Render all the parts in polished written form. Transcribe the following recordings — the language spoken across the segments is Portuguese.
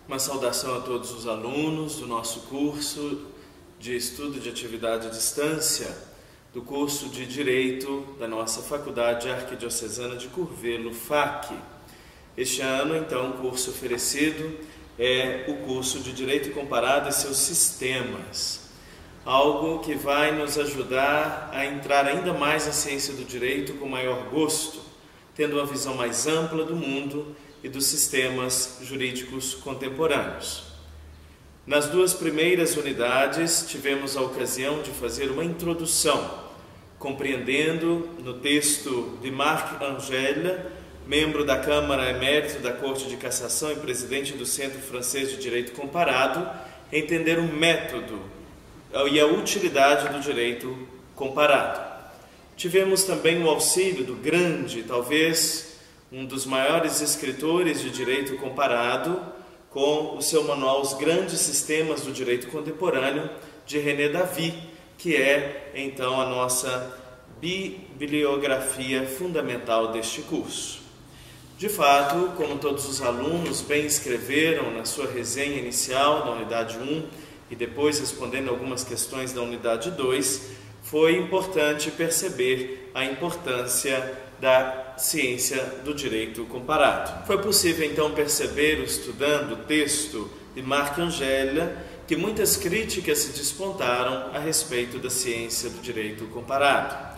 Uma saudação a todos os alunos do nosso curso de estudo de atividade à distância, do curso de Direito da nossa Faculdade Arquidiocesana de Curvelo, FAC. Este ano, então, o curso oferecido é o curso de Direito Comparado e seus sistemas. Algo que vai nos ajudar a entrar ainda mais na ciência do direito com maior gosto, tendo uma visão mais ampla do mundo e dos sistemas jurídicos contemporâneos. Nas duas primeiras unidades, tivemos a ocasião de fazer uma introdução, compreendendo no texto de Marc Angèle, membro da Câmara Emérito da Corte de Cassação e presidente do Centro Francês de Direito Comparado, entender o método e a utilidade do direito comparado. Tivemos também o auxílio do grande, talvez um dos maiores escritores de direito comparado, com o seu manual Os Grandes Sistemas do Direito Contemporâneo, de René Davy, que é, então, a nossa bibliografia fundamental deste curso. De fato, como todos os alunos bem escreveram na sua resenha inicial da unidade 1 e depois respondendo algumas questões da unidade 2, foi importante perceber a importância da ciência do direito comparado. Foi possível então perceber, estudando o texto de Marc Angèle, que muitas críticas se despontaram a respeito da ciência do direito comparado.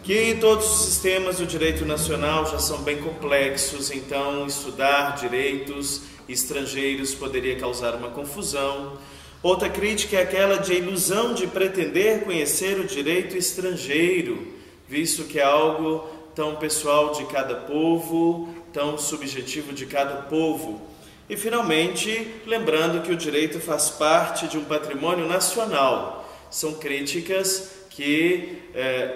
Que todos os sistemas do direito nacional já são bem complexos, então estudar direitos estrangeiros poderia causar uma confusão. Outra crítica é aquela de ilusão de pretender conhecer o direito estrangeiro, visto que é algo tão pessoal de cada povo, tão subjetivo de cada povo. E, finalmente, lembrando que o direito faz parte de um patrimônio nacional. São críticas que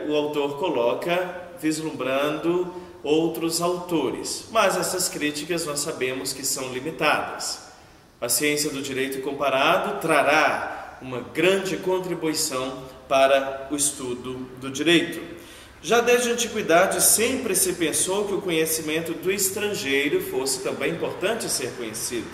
o autor coloca vislumbrando outros autores. Mas essas críticas nós sabemos que são limitadas. A ciência do direito comparado trará uma grande contribuição para o estudo do direito. Já desde a antiguidade sempre se pensou que o conhecimento do estrangeiro fosse também importante ser conhecido.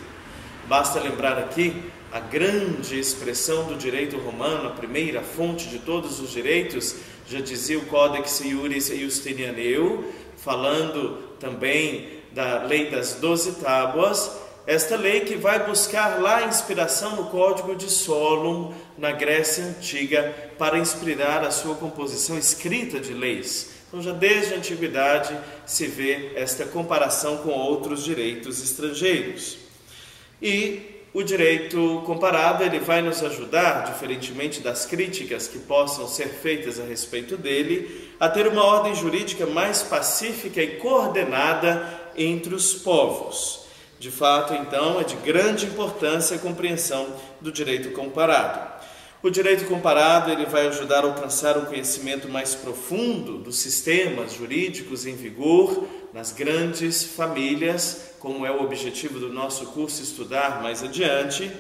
Basta lembrar aqui a grande expressão do direito romano, a primeira fonte de todos os direitos, já dizia o Codex Iuris Justinianeu, falando também da Lei das 12 Tábuas, esta lei que vai buscar lá a inspiração no Código de Solon, na Grécia Antiga, para inspirar a sua composição escrita de leis. Então, já desde a antiguidade se vê esta comparação com outros direitos estrangeiros. E o direito comparado ele vai nos ajudar, diferentemente das críticas que possam ser feitas a respeito dele, a ter uma ordem jurídica mais pacífica e coordenada entre os povos. De fato, então, é de grande importância a compreensão do direito comparado. O direito comparado ele vai ajudar a alcançar um conhecimento mais profundo dos sistemas jurídicos em vigor nas grandes famílias, como é o objetivo do nosso curso estudar mais adiante.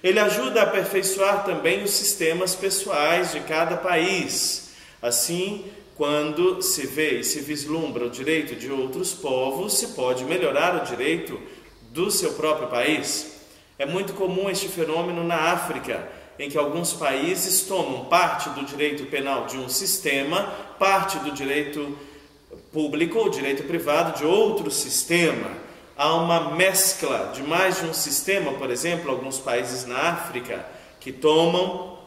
Ele ajuda a aperfeiçoar também os sistemas pessoais de cada país. Assim, quando se vê e se vislumbra o direito de outros povos, se pode melhorar o direito do seu próprio país. É muito comum este fenômeno na África, em que alguns países tomam parte do direito penal de um sistema, parte do direito público ou direito privado de outro sistema. Há uma mescla de mais de um sistema, por exemplo, alguns países na África que tomam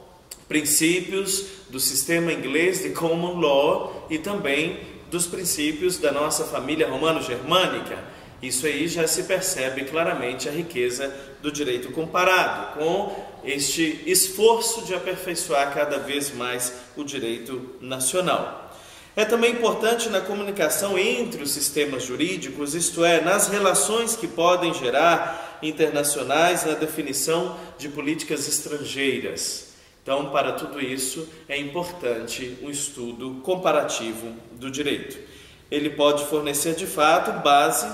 princípios do sistema inglês de common law e também dos princípios da nossa família romano-germânica. Isso aí já se percebe claramente a riqueza do direito comparado, com este esforço de aperfeiçoar cada vez mais o direito nacional. É também importante na comunicação entre os sistemas jurídicos, isto é, nas relações que podem gerar internacionais na definição de políticas estrangeiras. Então, para tudo isso, é importante um estudo comparativo do direito. Ele pode fornecer, de fato, base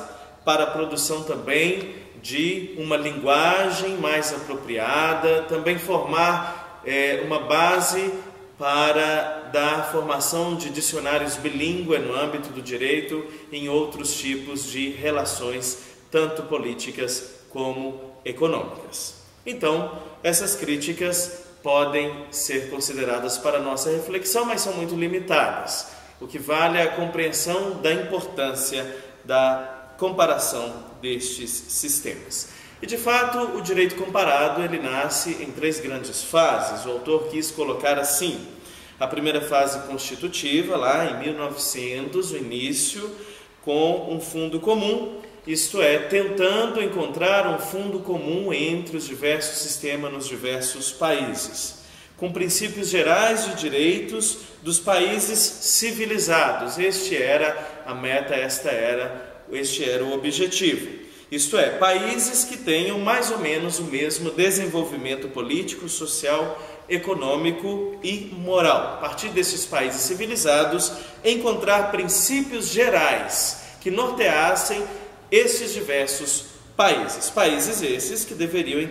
para a produção também de uma linguagem mais apropriada, também formar uma base para dar formação de dicionários bilíngues no âmbito do direito em outros tipos de relações, tanto políticas como econômicas. Então, essas críticas podem ser consideradas para nossa reflexão, mas são muito limitadas. O que vale é a compreensão da importância da comparação destes sistemas. E, de fato, o direito comparado ele nasce em 3 grandes fases. O autor quis colocar assim: a primeira fase constitutiva, lá em 1900, o início, com um fundo comum, isto é, tentando encontrar um fundo comum entre os diversos sistemas nos diversos países, com princípios gerais de direitos dos países civilizados. Este era a meta, este era o objetivo. Isto é, países que tenham mais ou menos o mesmo desenvolvimento político, social, econômico e moral. A partir desses países civilizados, encontrar princípios gerais que norteassem esses diversos países. Países esses que deveriam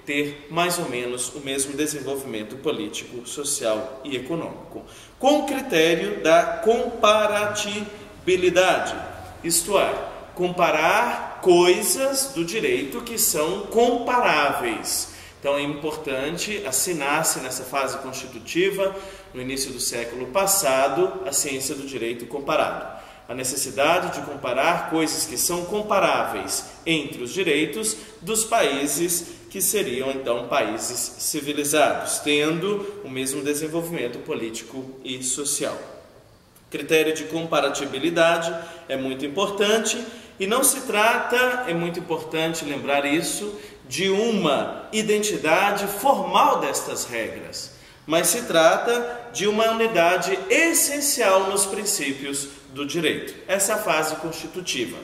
ter mais ou menos o mesmo desenvolvimento político, social e econômico, com o critério da comparatibilidade, isto é, comparar coisas do direito que são comparáveis. Então é importante assinar-se nessa fase constitutiva, no início do século passado, a ciência do direito comparado. A necessidade de comparar coisas que são comparáveis entre os direitos dos países que seriam então países civilizados, tendo o mesmo desenvolvimento político e social. O critério de comparatibilidade é muito importante e não se trata, é muito importante lembrar isso, de uma identidade formal destas regras, mas se trata de uma unidade essencial nos princípios do direito. Essa é a fase constitutiva.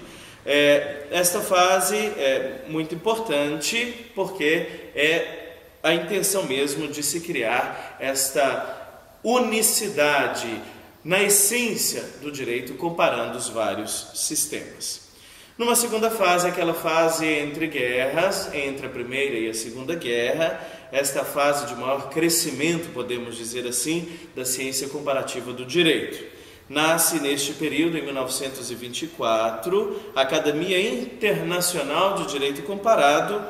Esta fase é muito importante porque é a intenção mesmo de se criar esta unicidade na essência do direito, comparando os vários sistemas. Numa segunda fase, aquela fase entre guerras, entre a Primeira e a Segunda Guerra, esta fase de maior crescimento, podemos dizer assim, da ciência comparativa do direito. Nasce neste período, em 1924, a Academia Internacional de Direito Comparado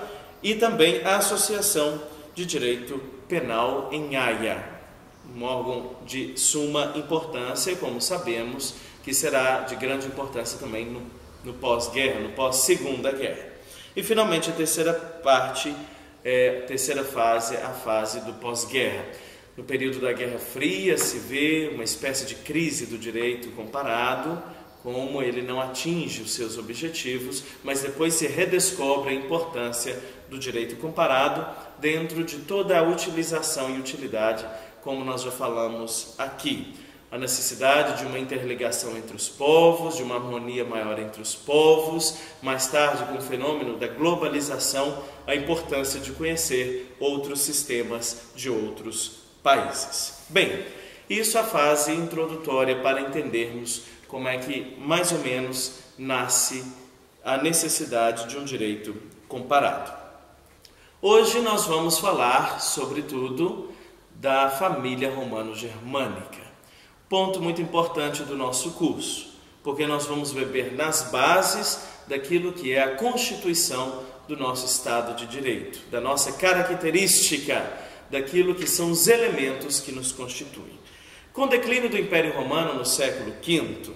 e também a Associação de Direito Penal em Haia, um órgão de suma importância, como sabemos, que será de grande importância também no pós-guerra, no pós-Segunda Guerra. E finalmente a terceira fase, a fase do pós-guerra. No período da Guerra Fria se vê uma espécie de crise do direito comparado, como ele não atinge os seus objetivos, mas depois se redescobre a importância do direito comparado dentro de toda a utilização e utilidade, como nós já falamos aqui. A necessidade de uma interligação entre os povos, de uma harmonia maior entre os povos, mais tarde com o fenômeno da globalização, a importância de conhecer outros sistemas de outros países. Bem, isso é a fase introdutória para entendermos como é que mais ou menos nasce a necessidade de um direito comparado. Hoje nós vamos falar, sobretudo, da família romano-germânica. Ponto muito importante do nosso curso, porque nós vamos beber nas bases daquilo que é a constituição do nosso Estado de Direito, da nossa característica, daquilo que são os elementos que nos constituem. Com o declínio do Império Romano no século V,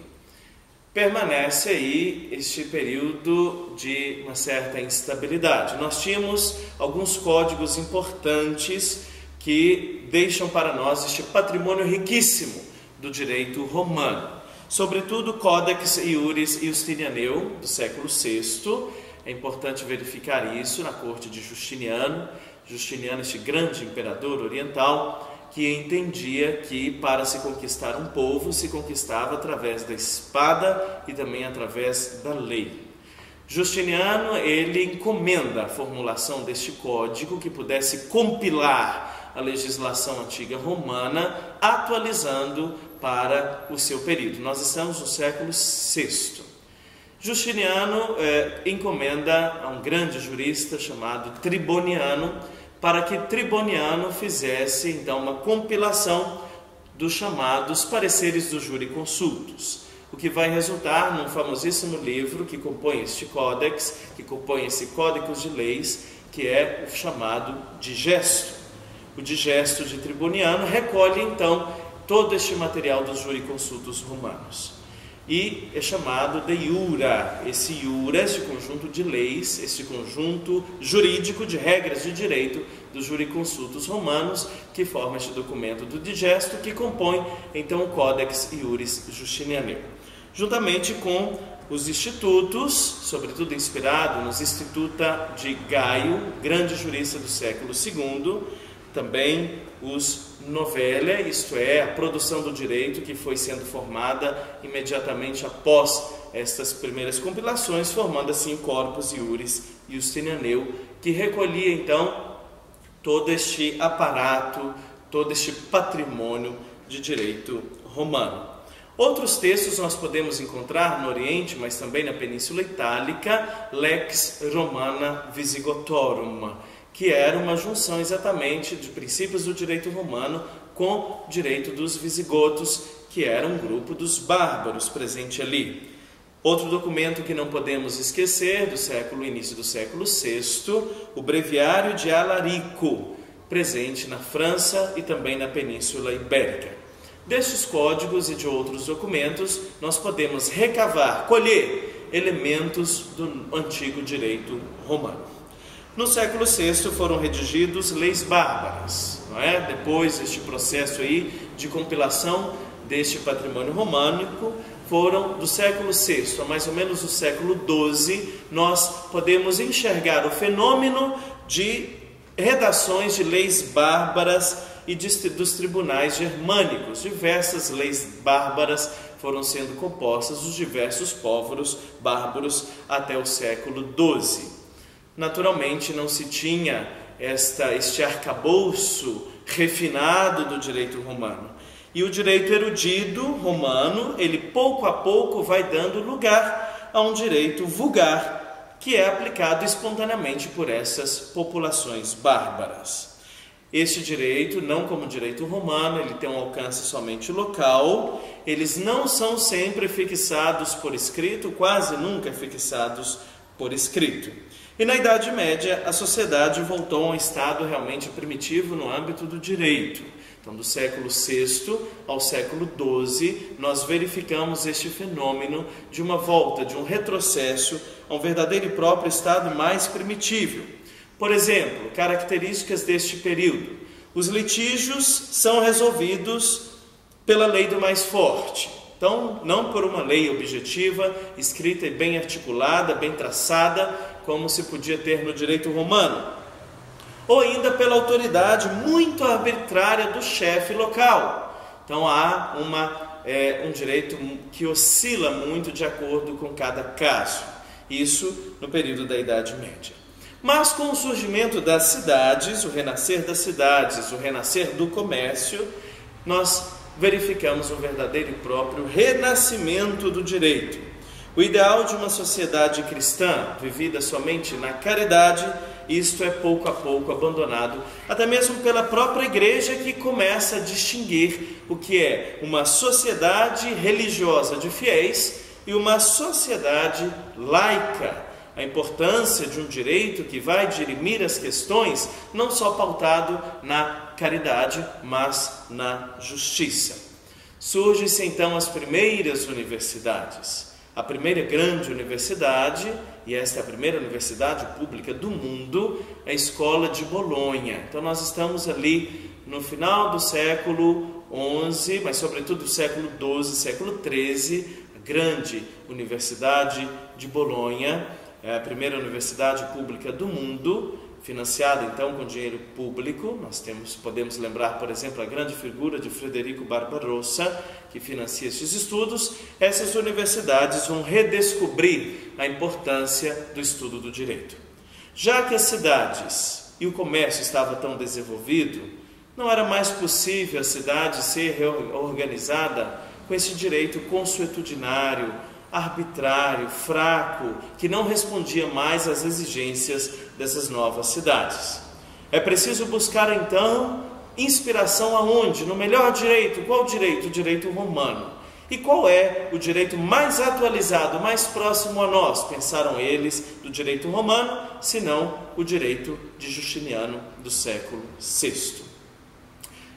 permanece aí este período de uma certa instabilidade. Nós tínhamos alguns códigos importantes que deixam para nós este patrimônio riquíssimo do direito romano, sobretudo o Codex Iuris Justinianeu, do século VI. É importante verificar isso na corte de Justiniano, este grande imperador oriental, que entendia que para se conquistar um povo, se conquistava através da espada e também através da lei. Justiniano, ele encomenda a formulação deste código que pudesse compilar a legislação antiga romana, atualizando para o seu período. Nós estamos no século VI. Justiniano encomenda a um grande jurista chamado Triboniano, para que Triboniano fizesse então uma compilação dos chamados pareceres dos jurisconsultos, o que vai resultar num famosíssimo livro que compõe este códex, que compõe esse código de leis, que é o chamado Digesto. O Digesto de Triboniano recolhe então todo este material dos jurisconsultos romanos e é chamado de iura. Esse iura, este conjunto de leis, este conjunto jurídico de regras de direito dos jurisconsultos romanos, que forma este documento do Digesto, que compõe então o Codex Iuris Justinianum, juntamente com os institutos, sobretudo inspirado nos Instituta de Gaio, grande jurista do século II, também os Novelia, isto é, a produção do direito que foi sendo formada imediatamente após estas primeiras compilações, formando assim o Corpus Iuris Justinianum, que recolhia então todo este aparato, todo este patrimônio de direito romano. Outros textos nós podemos encontrar no Oriente, mas também na Península Itálica, Lex Romana Visigotorum, que era uma junção exatamente de princípios do direito romano com o direito dos visigotos, que era um grupo dos bárbaros presente ali. Outro documento que não podemos esquecer, início do século VI, o Breviário de Alarico, presente na França e também na Península Ibérica. Destes códigos e de outros documentos, nós podemos recavar, colher elementos do antigo direito romano. No século VI foram redigidos leis bárbaras, não é? Depois deste processo aí de compilação deste patrimônio românico, foram do século VI a mais ou menos o século XII, nós podemos enxergar o fenômeno de redações de leis bárbaras e dos tribunais germânicos. Diversas leis bárbaras foram sendo compostas dos diversos povos bárbaros até o século XII. Naturalmente não se tinha este arcabouço refinado do direito romano. E o direito erudito romano, ele pouco a pouco vai dando lugar a um direito vulgar, que é aplicado espontaneamente por essas populações bárbaras. Este direito, não como direito romano, ele tem um alcance somente local, eles não são sempre fixados por escrito, quase nunca fixados por escrito. E na Idade Média, a sociedade voltou a um estado realmente primitivo no âmbito do direito. Então, do século VI ao século XII, nós verificamos este fenômeno de uma volta, de um retrocesso a um verdadeiro e próprio estado mais primitivo. Por exemplo, características deste período. Os litígios são resolvidos pela lei do mais forte. Então, não por uma lei objetiva, escrita e bem articulada, bem traçada, como se podia ter no direito romano, ou ainda pela autoridade muito arbitrária do chefe local. Então há um direito que oscila muito de acordo com cada caso. Isso no período da Idade Média. Mas com o surgimento das cidades, o renascer das cidades, o renascer do comércio, nós verificamos um verdadeiro e próprio renascimento do direito. O ideal de uma sociedade cristã, vivida somente na caridade, isto é pouco a pouco abandonado, até mesmo pela própria igreja, que começa a distinguir o que é uma sociedade religiosa de fiéis e uma sociedade laica. A importância de um direito que vai dirimir as questões, não só pautado na caridade, mas na justiça. Surgem-se então as primeiras universidades. A primeira grande universidade, e esta é a primeira universidade pública do mundo, é a Escola de Bolonha. Então nós estamos ali no final do século XI, mas sobretudo do século XII, século XIII, a grande Universidade de Bolonha, é a primeira universidade pública do mundo, financiada então com dinheiro público. Nós podemos lembrar, por exemplo, a grande figura de Frederico Barbarossa, que financia esses estudos. Essas universidades vão redescobrir a importância do estudo do direito. Já que as cidades e o comércio estavam tão desenvolvidos, não era mais possível a cidade ser organizada com esse direito consuetudinário, arbitrário, fraco, que não respondia mais às exigências dessas novas cidades. É preciso buscar então inspiração aonde? No melhor direito. Qual direito? O direito romano. E qual é o direito mais atualizado, mais próximo a nós, pensaram eles, do direito romano, senão o direito de Justiniano do século VI.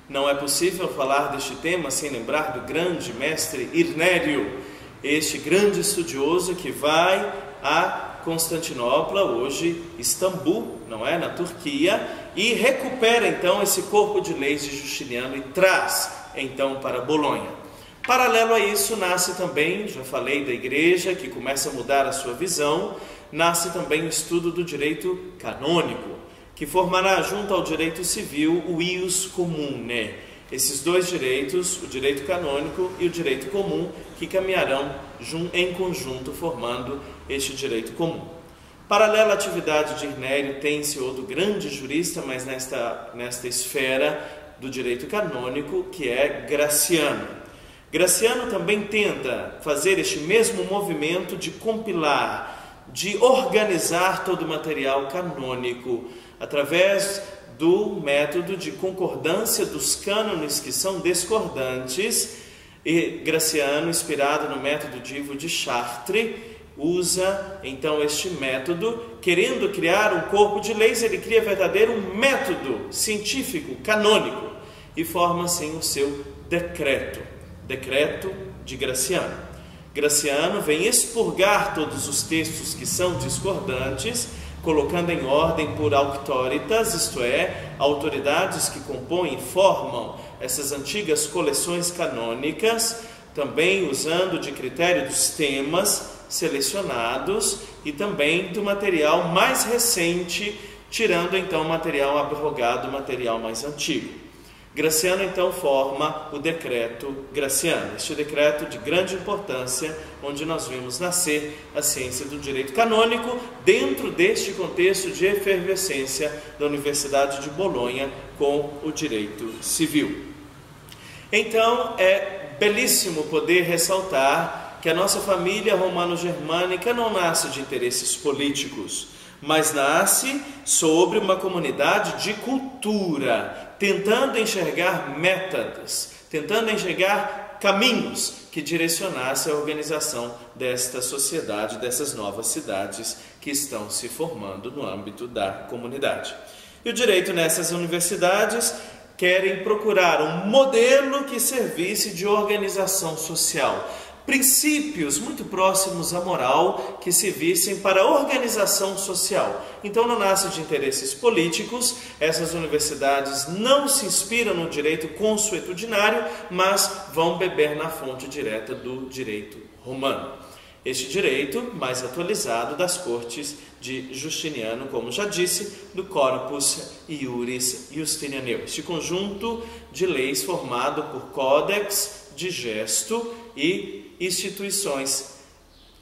Não é possível falar deste tema sem lembrar do grande mestre Irnério, este grande estudioso que vai a Constantinopla, hoje Istambul, não é, na Turquia, e recupera então esse corpo de leis de Justiniano e traz então para Bolonha. Paralelo a isso nasce também, já falei da igreja que começa a mudar a sua visão, nasce também o estudo do direito canônico, que formará junto ao direito civil o ius commune. Esses dois direitos, o direito canônico e o direito comum, que caminharão em conjunto formando este direito comum. Paralela à atividade de Irnério, tem-se outro grande jurista, mas nesta esfera do direito canônico, que é Graciano. Graciano também tenta fazer este mesmo movimento de compilar, de organizar todo o material canônico, através do método de concordância dos cânones que são discordantes. E Graciano, inspirado no método de Ivo de Chartres, usa então este método, querendo criar um corpo de leis, ele cria verdadeiro método científico, canônico, e forma assim o seu decreto de Graciano. Graciano vem expurgar todos os textos que são discordantes, colocando em ordem por auctoritas, isto é, autoridades que compõem e formam essas antigas coleções canônicas, também usando de critério dos temas selecionados e também do material mais recente, tirando então o material abrogado, o material mais antigo. Graciano então forma o decreto Graciano, este decreto de grande importância, onde nós vimos nascer a ciência do direito canônico dentro deste contexto de efervescência da Universidade de Bolonha com o direito civil. Então é belíssimo poder ressaltar que a nossa família romano-germânica não nasce de interesses políticos, mas nasce sobre uma comunidade de cultura, tentando enxergar métodos, tentando enxergar caminhos que direcionassem a organização desta sociedade, dessas novas cidades que estão se formando no âmbito da comunidade. E o direito nessas universidades querem procurar um modelo que servisse de organização social, princípios muito próximos à moral que se vissem para a organização social. Então não nasce de interesses políticos, essas universidades não se inspiram no direito consuetudinário, mas vão beber na fonte direta do direito romano. Este direito mais atualizado das cortes de Justiniano, como já disse, do Corpus Iuris Justinianeo. Este conjunto de leis formado por códex, digesto e instituições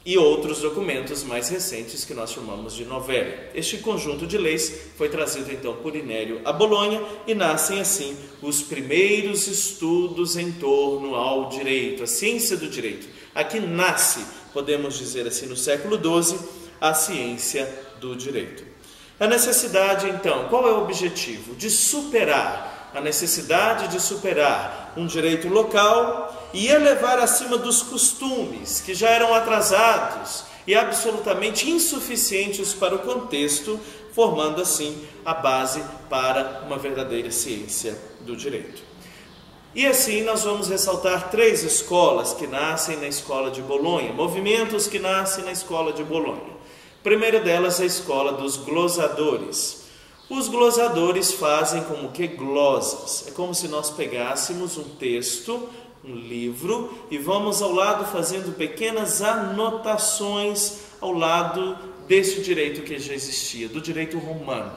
e outros documentos mais recentes que nós chamamos de novelli. Este conjunto de leis foi trazido então por Irnério a Bolonha e nascem assim os primeiros estudos em torno ao direito, a ciência do direito. Aqui nasce, podemos dizer assim, no século XII, a ciência do direito. A necessidade então, qual é o objetivo? De superar, a necessidade de superar um direito local e elevar acima dos costumes que já eram atrasados e absolutamente insuficientes para o contexto, formando assim a base para uma verdadeira ciência do direito. E assim nós vamos ressaltar 3 escolas que nascem na escola de Bolonha, movimentos que nascem na escola de Bolonha. A primeira delas é a escola dos glosadores. Os glosadores fazem como que glosas, é como se nós pegássemos um texto, um livro, e vamos ao lado fazendo pequenas anotações ao lado desse direito que já existia, do direito romano.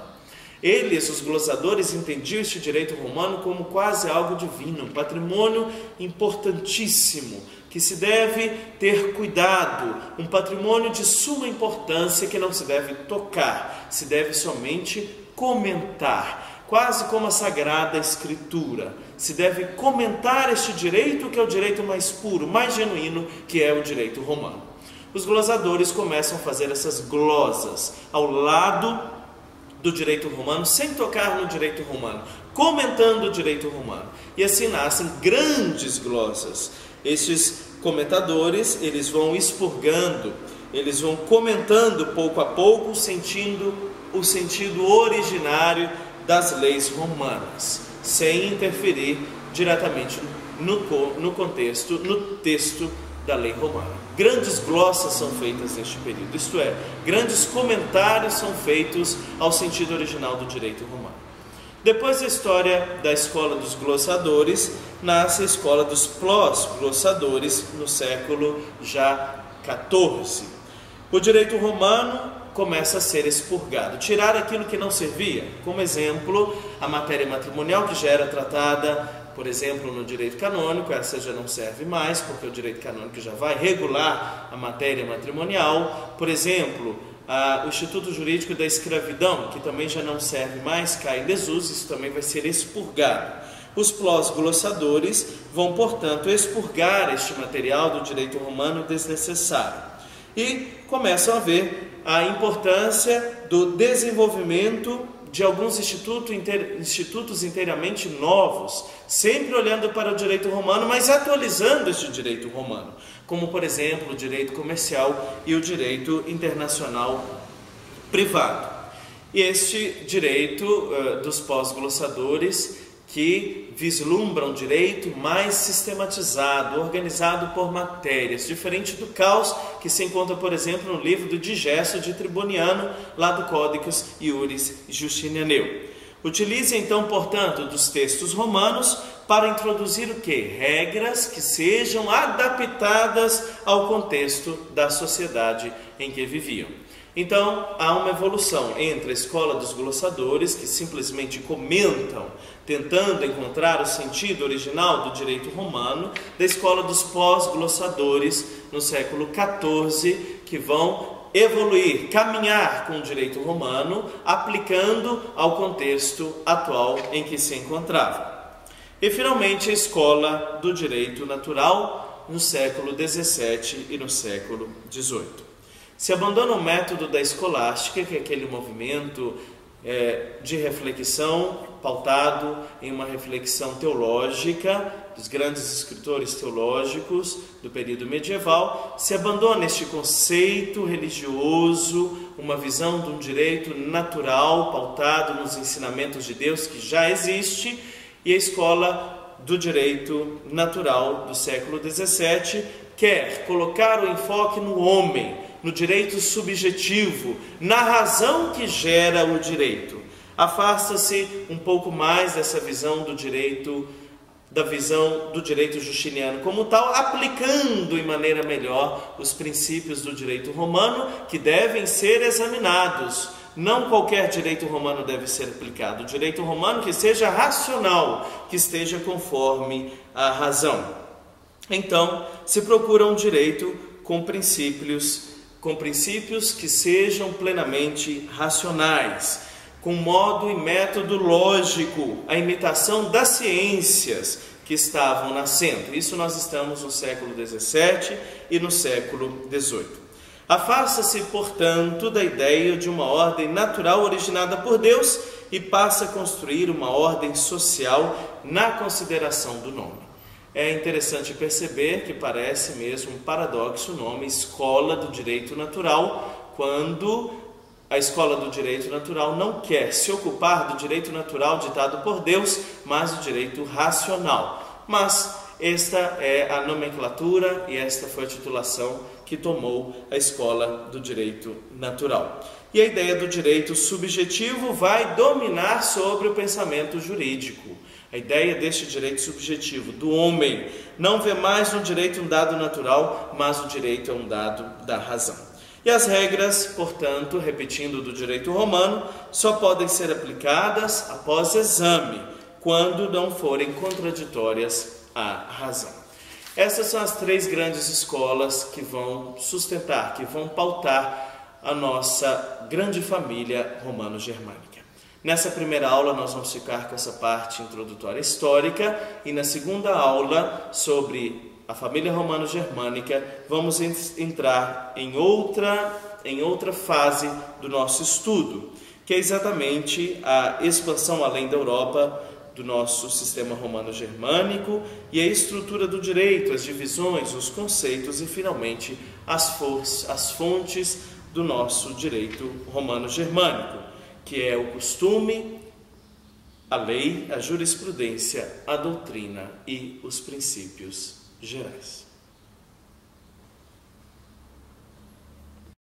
Eles, os glosadores, entendiam este direito romano como quase algo divino, um patrimônio importantíssimo, que se deve ter cuidado, um patrimônio de suma importância que não se deve tocar, se deve somente comentar, quase como a Sagrada Escritura. Se deve comentar este direito que é o direito mais puro, mais genuíno, que é o direito romano. Os glosadores começam a fazer essas glosas ao lado do direito romano, sem tocar no direito romano, comentando o direito romano. E assim nascem grandes glosas. Estes comentadores, eles vão expurgando, eles vão comentando pouco a pouco, sentindo o sentido originário das leis romanas, sem interferir diretamente no contexto, no texto da lei romana. Grandes glossas são feitas neste período, isto é, grandes comentários são feitos ao sentido original do direito romano. Depois da história da escola dos glossadores, nasce a escola dos pós-glossadores no século já XIV. O direito romano começa a ser expurgado, tirar aquilo que não servia, como exemplo, a matéria matrimonial, que já era tratada, por exemplo, no direito canônico, essa já não serve mais, porque o direito canônico já vai regular a matéria matrimonial. Por exemplo, o Instituto Jurídico da Escravidão, que também já não serve mais, cai em desuso, isso também vai ser expurgado. Os pós-glossadores vão, portanto, expurgar este material do direito romano desnecessário. E começam a ver a importância do desenvolvimento de alguns institutos inteiramente novos, sempre olhando para o direito romano, mas atualizando este direito romano, como, por exemplo, o direito comercial e o direito internacional privado. E este direito dos pós-glossadores, que vislumbram direito mais sistematizado, organizado por matérias, diferente do caos que se encontra, por exemplo, no livro do Digesto de Triboniano, lá do Códicus Iuris Justinianeu. Utilize então, portanto, dos textos romanos para introduzir o quê? Regras que sejam adaptadas ao contexto da sociedade em que viviam. Então, há uma evolução entre a escola dos glossadores, que simplesmente comentam, tentando encontrar o sentido original do direito romano, da escola dos pós-glossadores, no século XIV, que vão evoluir, caminhar com o direito romano, aplicando ao contexto atual em que se encontrava. E, finalmente, a escola do direito natural, no século XVII e no século XVIII. Se abandona o método da escolástica, que é aquele movimento de reflexão pautado em uma reflexão teológica dos grandes escritores teológicos do período medieval. Se abandona este conceito religioso, uma visão de um direito natural pautado nos ensinamentos de Deus que já existe, e a escola do direito natural do século XVII quer colocar o enfoque no homem, no direito subjetivo, na razão que gera o direito. Afasta-se um pouco mais dessa visão do direito, da visão do direito justiniano como tal, aplicando em maneira melhor os princípios do direito romano, que devem ser examinados. Não qualquer direito romano deve ser aplicado. O direito romano que seja racional, que esteja conforme a razão. Então, se procura um direito com princípios que sejam plenamente racionais, com modo e método lógico, a imitação das ciências que estavam nascendo. Isso nós estamos no século XVII e no século XVIII. Afasta-se, portanto, da ideia de uma ordem natural originada por Deus e passa a construir uma ordem social na consideração do nome. É interessante perceber que parece mesmo um paradoxo o nome Escola do Direito Natural, quando a Escola do Direito Natural não quer se ocupar do direito natural ditado por Deus, mas do direito racional. Mas esta é a nomenclatura e esta foi a titulação que tomou a Escola do Direito Natural. E a ideia do direito subjetivo vai dominar sobre o pensamento jurídico. A ideia deste direito subjetivo do homem não vê mais no direito um dado natural, mas o direito é um dado da razão. E as regras, portanto, repetindo do direito romano, só podem ser aplicadas após exame, quando não forem contraditórias à razão. Essas são as três grandes escolas que vão sustentar, que vão pautar a nossa grande família romano-germânica. Nessa primeira aula nós vamos ficar com essa parte introdutória histórica e na segunda aula sobre a família romano-germânica vamos entrar em outra fase do nosso estudo, que é exatamente a expansão além da Europa do nosso sistema romano-germânico e a estrutura do direito, as divisões, os conceitos e, finalmente, as fontes do nosso direito romano-germânico, que é o costume, a lei, a jurisprudência, a doutrina e os princípios gerais.